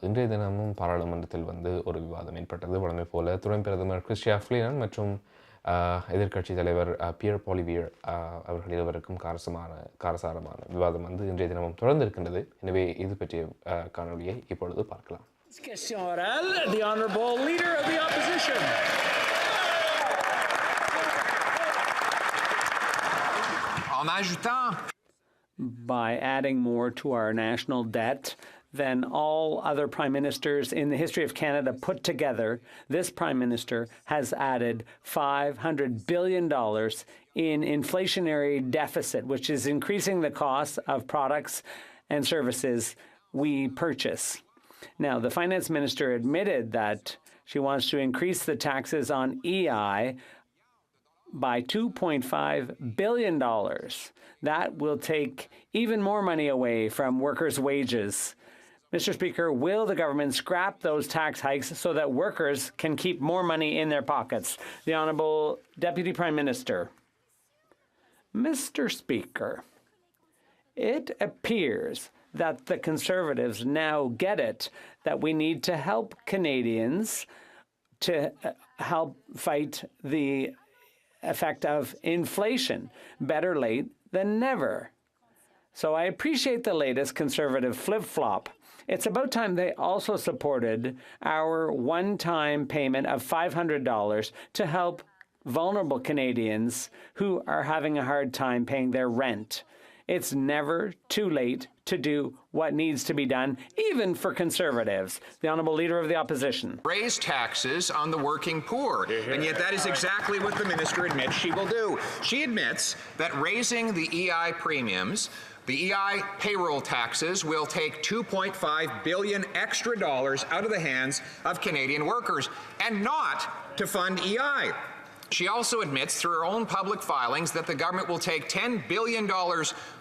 இன்றைய தினமும் பாராளுமன்றத்தில் ஒரு விவாதம் ஏற்பட்டது. வழமை போல துணை பிரதமர் கிறிஸ்டியா ஃபிலினன் மற்றும் எதிர்க்கட்சி தலைவர் பியர் பாலிவியர் அவர்கள் இருவருக்கும் காரசாரமான விவாதம் இன்றைய தினமும் தொடர்ந்து இருக்கின்றது. எனவே இது பற்றிய காணொலியை இப்பொழுது பார்க்கலாம். en ajoutant by adding more to our national debt than all other prime ministers in the history of Canada put together. This prime minister has added $500 billion in inflationary deficit, which is increasing the cost of products and services we purchase. Now, the finance minister admitted that she wants to increase the taxes on EI by $2.5 billion. That will take even more money away from workers' wages. Mr. Speaker, will the government scrap those tax hikes so that workers can keep more money in their pockets? The Honourable Deputy Prime Minister. Mr. Speaker, it appears that the Conservatives now get it, that we need to help Canadians to help fight the effect of inflation. Better late than never. So I appreciate the latest Conservative flip-flop. It's about time they also supported our one-time payment of $500 to help vulnerable Canadians who are having a hard time paying their rent. It's never too late to do what needs to be done, even for Conservatives. The Honourable Leader of the Opposition. raise taxes on the working poor. And yet that is exactly what the minister admits she will do. She admits that raising the EI premiums, the EI payroll taxes, will take $2.5 billion extra dollars out of the hands of Canadian workers, and not to fund EI. She also admits through her own public filings that the government will take $10 billion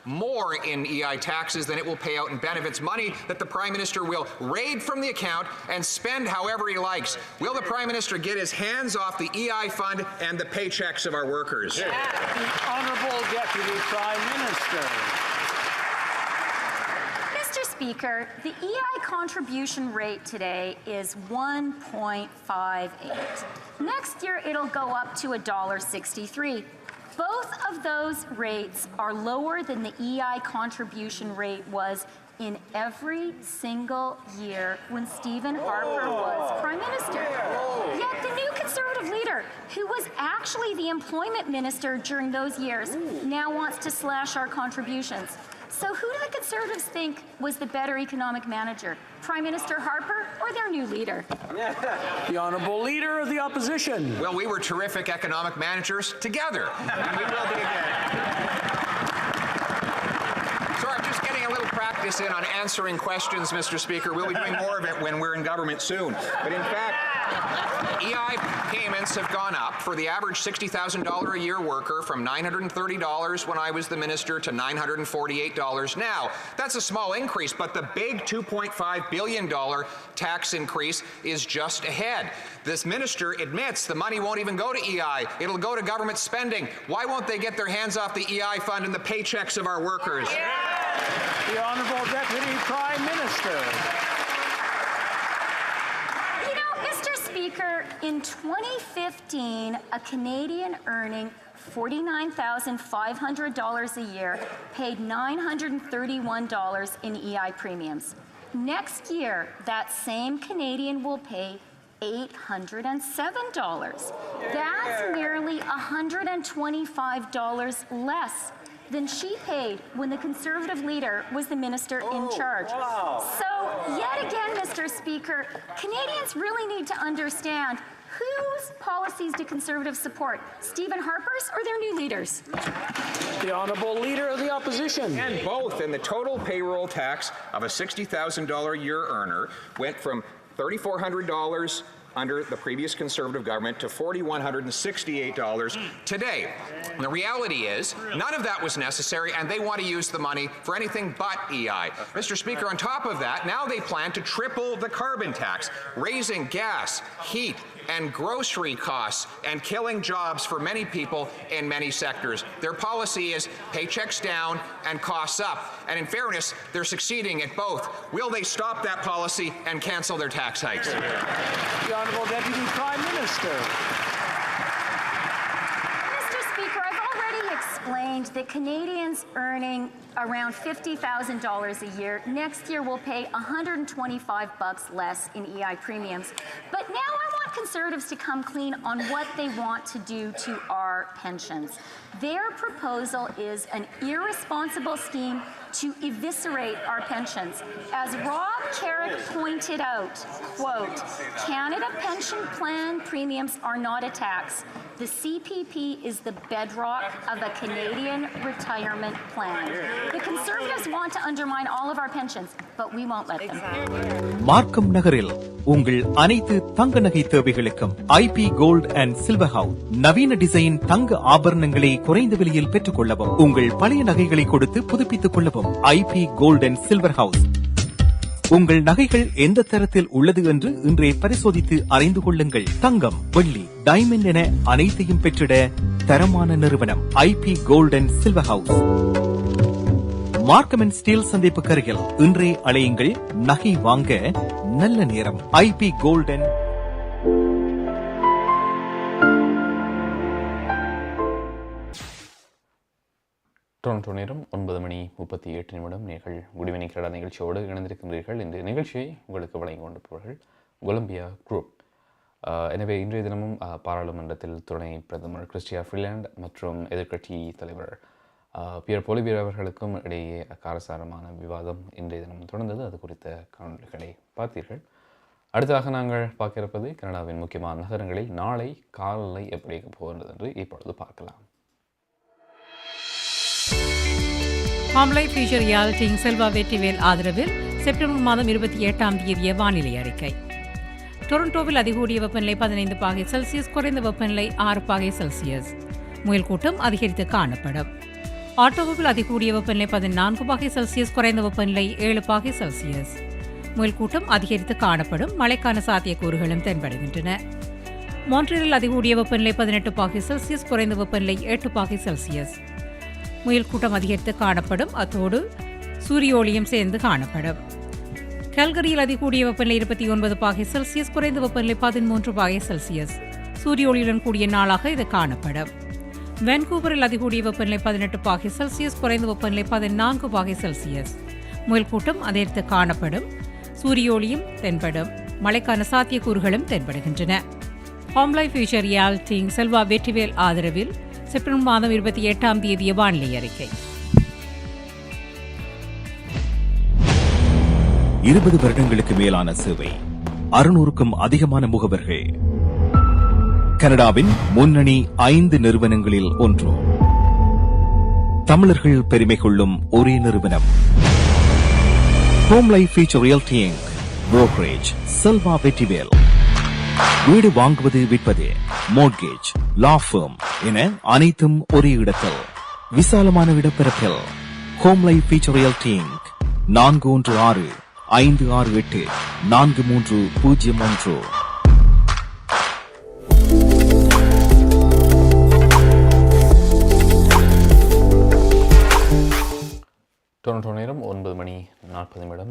more in EI taxes than it will pay out in benefits, money that the Prime Minister will raid from the account and spend however he likes. Will the Prime Minister get his hands off the EI fund and the paychecks of our workers? The Honourable Deputy Prime Minister. Mr. Speaker, the EI contribution rate today is 1.58. Next year, it'll go up to $1.63. Both of those rates are lower than the EI contribution rate was in every single year when Stephen Harper was Prime Minister. Yet the new Conservative leader, who was actually the employment minister during those years, now wants to slash our contributions. So who do the Conservatives think was the better economic manager, Prime Minister Harper or their new leader? The Honourable Leader of the Opposition. Well, we were terrific economic managers together, and we will be again. So I'm just getting a little practice in on answering questions, Mr. Speaker. We'll be doing more of it when we're in government soon. But in fact, EI payments have gone up for the average $60,000 a year worker from $930 when I was the minister to $948 now. That's a small increase, but the big $2.5 billion tax increase is just ahead. This minister admits the money won't even go to EI. It'll go to government spending. Why won't they get their hands off the EI fund and the paychecks of our workers? The Honourable Deputy Prime Minister. Speaker, in 2015, a Canadian earning $49,500 a year paid $931 in EI premiums. Next year, that same Canadian will pay $807. That's nearly $125 less than she paid when the Conservative leader was the minister in charge. So, yet again, Mr. Speaker, Canadians really need to understand whose policies do Conservatives support, Stephen Harper's or their new leaders? The Honourable Leader of the Opposition. And both. And the total payroll tax of a $60,000 a year earner went from $3,400 under the previous Conservative government to $4,168 today. And the reality is, none of that was necessary, and they want to use the money for anything but EI. Mr. Speaker, on top of that, now they plan to triple the carbon tax, raising gas, heat, and grocery costs, and killing jobs for many people in many sectors. Their policy is paychecks down and costs up. And in fairness, they're succeeding at both. Will they stop that policy and cancel their tax hikes? The Honourable Deputy Prime Minister. Mr. Speaker, I've already explained that Canadians earning around $50,000 a year next year will pay $125 less in EI premiums. But now I want Conservatives to come clean on what they want to do to our pensions. Their proposal is an irresponsible scheme to eviscerate our pensions. As Rob Carrick pointed out, quote, Canada pension plan premiums are not a tax. The CPP is the bedrock of a Canadian retirement plan. The Conservatives want to undermine all of our pensions, but we won't let them. மார்க்கம் நகரில் உங்கள் அனைத்து தங்க நகை தேவைகளுக்கும் IP gold and silver house நவீன design தங்க ஆபரணங்களை குறைந்த விலையில் பெற்றுக் கொள்ளவும் உங்கள் பழைய நகைகளை கொடுத்து புதுப்பித்துக் கொள்ளவும் IP gold and silver house உங்கள் நகைகள் எந்த தரத்தில் உள்ளது என்று இன்றே பரிசோதித்து அறிந்து கொள்ளுங்கள். தங்கம், வெள்ளி, டைமண்ட் என அனைத்தையும் பெற்றிட தரமான நிறுவனம் IP gold and silver house. Markham and Steeles சந்திப்புக்கு அருகில் இன்றே அழையுங்கள். நகை வாங்க நல்ல நேரம். ஐபி கோல்ட் அண்ட் டொரண்டோ நேரம் 9:38 நீங்கள் குட் ஈவினிங் கனடா நிகழ்ச்சியோடு இணைந்திருக்கின்றீர்கள். இந்த நிகழ்ச்சியை உங்களுக்கு வழங்கி கொண்டிருப்பவர்கள் கொலம்பியா குரூப். எனவே இன்றைய தினமும் பாராளுமன்றத்தில் துணை பிரதமர் கிறிஸ்டியா ஃப்ரீலாண்ட் மற்றும் எதிர்க்கட்சி தலைவர் பியர் பொலிபியர் அவர்களுக்கும் இடையே காரசாரமான விவாதம் இன்றைய தினம் தொடர்ந்தது. அது குறித்த காணொலிகளை பார்த்தீர்கள். அடுத்ததாக நாங்கள் பார்க்க இருப்பது கனடாவின் முக்கியமான நகரங்களில் நாளை காலநிலை எப்படி போகின்றது என்று இப்பொழுது பார்க்கலாம். ஹாம்லை ஃபியூச்சர் ரியாலிட்டிங் செல்வா வெற்றிவேல் ஆதரவில் செப்டம்பர் மாதம் 28 வானிலை அறிக்கை. டொரண்டோவில் அதிகூடிய வெப்பநிலை 15 பாகை செல்சியஸ், குறைந்த வெப்பநிலை 6 பாகை செல்சியஸ். முயல் கூட்டம் அதிகரித்து காணப்படும். ஆட்டோவில் அதிகூடிய வெப்பநிலை 14 பாகை செல்சியஸ், குறைந்த வெப்பநிலை 7 பாகை செல்சியஸ். முயல் கூட்டம் அதிகரித்து காணப்படும். மழைக்கான சாத்தியக்கூறுகளும் தென்படுகின்றன. மான்ட்ரியலில் அதிகூடிய வெப்பநிலை 18 பாகை செல்சியஸ், குறைந்த வெப்பநிலை 8 பாகை செல்சியஸ். முயல் கூட்டம் அதிகரித்து காணப்படும். அத்தோடு சூரிய ஒளியும் சேர்ந்து காணப்படும். கல்கரியில் அதிகூடிய வெப்பநிலை 29 பாகை செல்சியஸ், குறைந்த வெப்பநிலை 13 பாகை செல்சியஸ். சூரிய ஒளியுடன் கூடிய நாளாக இது காணப்படும். வான்கூவரில் அதிகூடிய வெப்பநிலை 18 பாகை செல்சியஸ், குறைந்த வெப்பநிலை 14 பாகை செல்சியஸ். முயல் கூட்டம் அதிகரித்து காணப்படும். சூரிய ஒளியும் தென்படும். மழைக்கான சாத்தியக்கூறுகளும் தென்படுகின்றன. ஹோம்லை ஃபியூச்சர் ரியாலிட்டிங் செல்வா வெற்றிவேல் ஆதரவில் செப்டம்பர் மாதம் 28 வானிலை அறிக்கை. 20 வருடங்களுக்கு மேலான சேவை, 600க்கும் அதிகமான முகவர்கள், கனடாவின் முன்னணி 5 நிறுவனங்களில் ஒன்று, தமிழர்கள் பெருமை கொள்ளும் ஒரே நிறுவனம் home life future realty Inc. Brokerage Selva Vetrivel. வீடு வாங்குவது, விற்பது, மோர்ட்கேஜ், லா ஃபர்ம் என அனைத்தும் ஒரே இடத்தில், விசாலமான இடப்பரப்பில். Home life future realty inc. 416-568-4301. Toronto நேரம் 9:40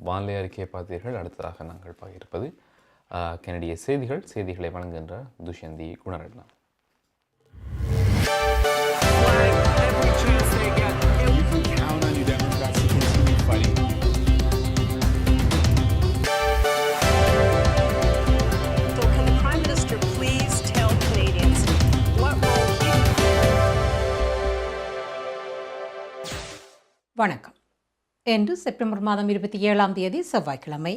வானிலை அறிக்கையை பார்த்தீர்கள். அடுத்ததாக நாங்கள் பார்க்க இருப்பது கனடிய செய்திகளை வழங்குகின்ற துஷ்யந்தி குணரட்னா. வணக்கம். இன்று செப்டம்பர் மாதம் 27 செவ்வாய்க்கிழமை.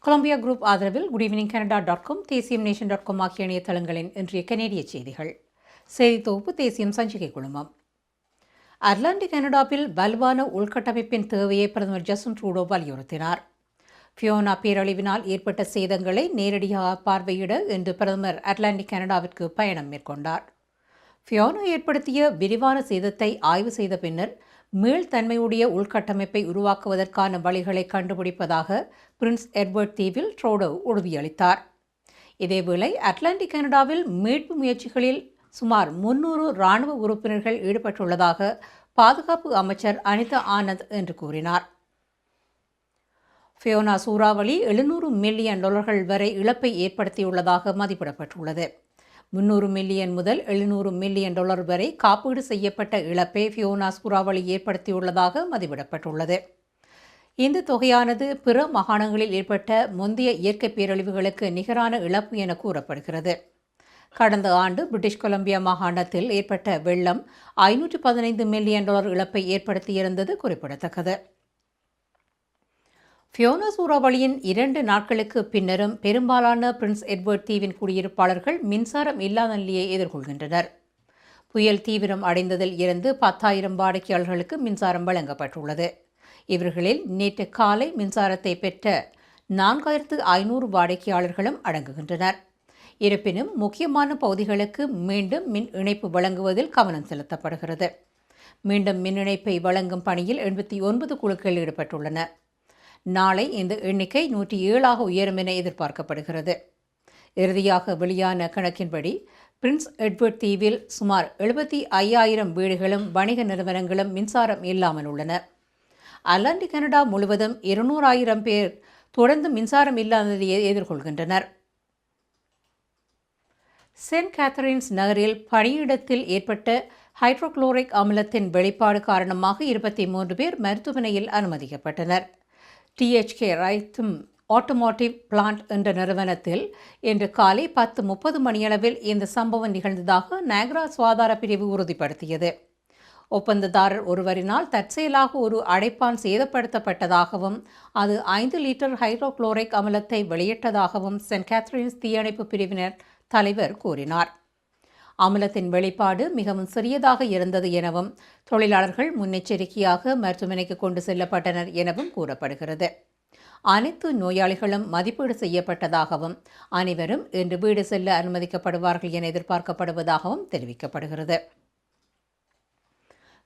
கொலம்பியா குரூப் ஆதரவில் குட் ஈவினிங் canada.com, தேசியம் நேஷன்.com ஆகிய இணையதளங்களின் இன்றைய கனேடிய செய்திகள். செய்தி தொகுப்பு தேசியம் சஞ்சிகை குழுமம். அட்லாண்டிக் கனடாவில் வலுவான உள்கட்டமைப்பின் தேவையை பிரதமர் ஜஸ்டின் ட்ரூடோ வலியுறுத்தினார். ஃபியோனா பேரழிவினால் ஏற்பட்ட சேதங்களை நேரடியாக பார்வையிட இன்று பிரதமர் அட்லாண்டிக் கனடாவிற்கு பயணம் மேற்கொண்டார். ஃபியோனா ஏற்படுத்திய விரிவான சேதத்தை ஆய்வு செய்த பின்னர் மீள்தன்மையுடைய உள்கட்டமைப்பை உருவாக்குவதற்கான வழிகளை கண்டுபிடிப்பதாக பிரின்ஸ் எட்வர்ட் தீவில் ட்ரூடோ உறுதியளித்தார். இதேவேளை அட்லாண்டிக் கனடாவில் மீட்பு முயற்சிகளில் சுமார் 300 இராணுவ உறுப்பினர்கள் ஈடுபட்டுள்ளதாக பாதுகாப்பு அமைச்சர் அனிதா ஆனந்த் என்று கூறினார். ஃபியோனா சூறாவளி $700 மில்லியன் வரை இழப்பை ஏற்படுத்தியுள்ளதாக மதிப்பிடப்பட்டுள்ளது. $300 மில்லியன் முதல் $700 மில்லியன் வரை காப்பீடு செய்யப்பட்ட இழப்பை ஃபியோனா சூறாவளி ஏற்படுத்தியுள்ளதாக மதிப்பிடப்பட்டுள்ளது. இந்த தொகையானது பிற மாகாணங்களில் ஏற்பட்ட முந்தைய இயற்கை பேரழிவுகளுக்கு நிகரான இழப்பு என கூறப்படுகிறது. கடந்த ஆண்டு பிரிட்டிஷ் கொலம்பியா மாகாணத்தில் ஏற்பட்ட வெள்ளம் $515 மில்லியன் இழப்பை ஏற்படுத்தியிருந்தது குறிப்பிடத்தக்கது. ஃபியோனா சூறாவளியின் 2 நாட்களுக்கு பின்னரும் பெரும்பாலான பிரின்ஸ் எட்வர்ட் தீவின் குடியிருப்பாளர்கள் மின்சாரம் இல்லாத நிலையை எதிர்கொள்கின்றனர். புயல் தீவிரம் அடைந்ததில் இருந்து 10,000 வாடிக்கையாளர்களுக்கு மின்சாரம் வழங்கப்பட்டுள்ளது. இவர்களில் நேற்று காலை மின்சாரத்தை பெற்ற 4,500 வாடிக்கையாளர்களும் அடங்குகின்றனர். இருப்பினும் முக்கியமான பகுதிகளுக்கு மீண்டும் மின் இணைப்பு வழங்குவதில் கவனம் செலுத்தப்படுகிறது. மீண்டும் மின் இணைப்பை வழங்கும் பணியில் 89 குழுக்கள் ஈடுபட்டுள்ளன. நாளை இந்த எண்ணிக்கை 107 உயரும் என எதிர்பார்க்கப்படுகிறது. இறுதியாக வெளியான கணக்கின்படி பிரின்ஸ் எட்வர்ட் தீவில் சுமார் 75,000 வீடுகளும் வணிக நிறுவனங்களும் மின்சாரம் இல்லாமல் உள்ளன. அட்லாண்டிக் கனடா முழுவதும் 200,000 பேர் தொடர்ந்து மின்சாரம் இல்லாத நிலையை எதிர்கொள்கின்றனர். செயின்ட் கேத்தரின்ஸ் நகரில் பணியிடத்தில் ஏற்பட்ட ஹைட்ரோகுளோரிக் அமிலத்தின் வெளிப்பாடு காரணமாக 23 பேர் மருத்துவமனையில் அனுமதிக்கப்பட்டனர். THK ரைத்தும் ஆட்டோமோட்டிவ் பிளான்ட் என்ற நிறுவனத்தில் இன்று காலை 10:30 மணியளவில் இந்த சம்பவம் நிகழ்ந்ததாக நயகரா சுகாதார பிரிவு உறுதிப்படுத்தியது. ஒப்பந்ததாரர் ஒருவரினால் தற்செயலாக ஒரு அடைப்பான் சேதப்படுத்தப்பட்டதாகவும் அது 5 லிட்டர் ஹைட்ரோகுளோரிக் அமிலத்தை வெளியிட்டதாகவும் செயின்ட் கேத்தரின்ஸ் தீயணைப்பு பிரிவினர் தலைவர் கூறினார். அமிலத்தின் வெளிப்பாடு மிகவும் சிறியதாக இருந்தது எனவும் தொழிலாளர்கள் முன்னெச்சரிக்கையாக மருத்துவமனைக்கு கொண்டு செல்லப்பட்டனர் எனவும் கூறப்படுகிறது. அனைத்து நோயாளிகளும் மதிப்பீடு செய்யப்பட்டதாகவும் அனைவரும் இன்று வீடு செல்ல அனுமதிக்கப்படுவார்கள் என எதிர்பார்க்கப்படுவதாகவும் தெரிவிக்கப்படுகிறது.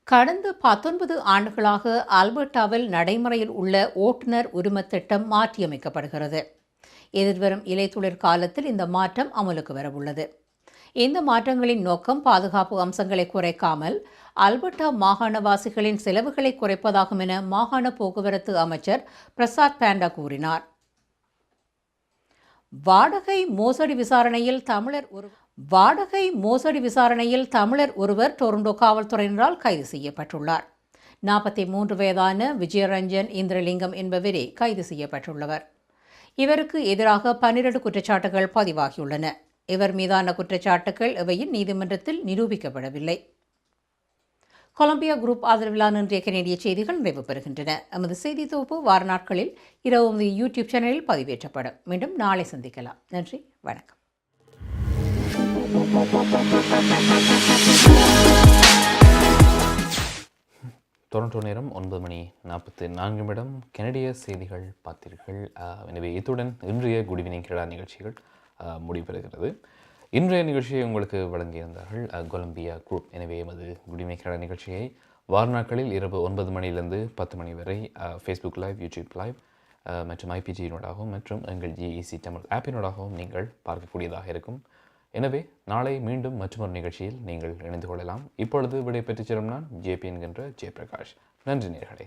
கடந்த 19 ஆண்டுகளாக ஆல்பர்டாவில் நடைமுறையில் உள்ள ஓட்டுநர் உரிமத் திட்டம் மாற்றியமைக்கப்படுகிறது. எதிர்வரும் இலைத்துளிர் காலத்தில் இந்த மாற்றம் அமலுக்கு வரவுள்ளது. இந்த மாற்றங்களின் நோக்கம் பாதுகாப்பு அம்சங்களை குறைக்காமல் ஆல்பர்டா மாகாணவாசிகளின் செலவுகளை குறைப்பதாகும் என மாகாண போக்குவரத்து அமைச்சர் பிரசாத் பாண்டா கூறினார். வாடகை மோசடி விசாரணையில் தமிழர் ஒருவர் டொரண்டோ காவல்துறையினரால் கைது செய்யப்பட்டுள்ளார். 43 வயதான விஜயரஞ்சன் இந்திரலிங்கம் என்பவரே கைது செய்யப்பட்டுள்ளவர். இவருக்கு எதிராக 12 குற்றச்சாட்டுகள் பதிவாகியுள்ளன. இவர் மீதான குற்றச்சாட்டுகள் எவையும் நீதிமன்றத்தில் நிரூபிக்கப்படவில்லை. கொலம்பியா குரூப் ஆதரவிலான இன்றைய கனேடிய செய்திகள் நிறைவு பெறுகின்றன. நமது செய்தி தொகுப்பு வார நாட்களில் இரவு யூடியூப் சேனலில் பதிவேற்றப்படும். மீண்டும் நாளை சந்திக்கலாம். நன்றி, வணக்கம். டொரண்டோ நேரம் 9:44 கனடிய செய்திகள் பார்த்தீர்கள். எனவே இத்துடன் இன்றைய குட் ஈவினிங் கனடா நிகழ்ச்சிகள் முடிவெறுகிறது. இன்றைய நிகழ்ச்சியை உங்களுக்கு வழங்கியிருந்தார்கள் கொலம்பியா குரூப். எனவே எமது குட் ஈவினிங் கனடா நிகழ்ச்சியை வார நாட்களில் இரவு 9 மணியிலிருந்து 10 மணி வரை ஃபேஸ்புக் லைவ், யூடியூப் லைவ் மற்றும் IPG-யினூடாகவும் மற்றும் எங்கள் GEC தமிழ் ஆப்பினூடாகவும் நீங்கள் பார்க்கக்கூடியதாக இருக்கும். எனவே நாளை மீண்டும் மற்றொரு நிகழ்ச்சியில் நீங்கள் இணைந்து கொள்ளலாம். இப்பொழுது விடை பெற்றுச் செல்லும் நான் JP என்கின்ற ஜெயபிரகாஷ். நன்றி நேயர்களே.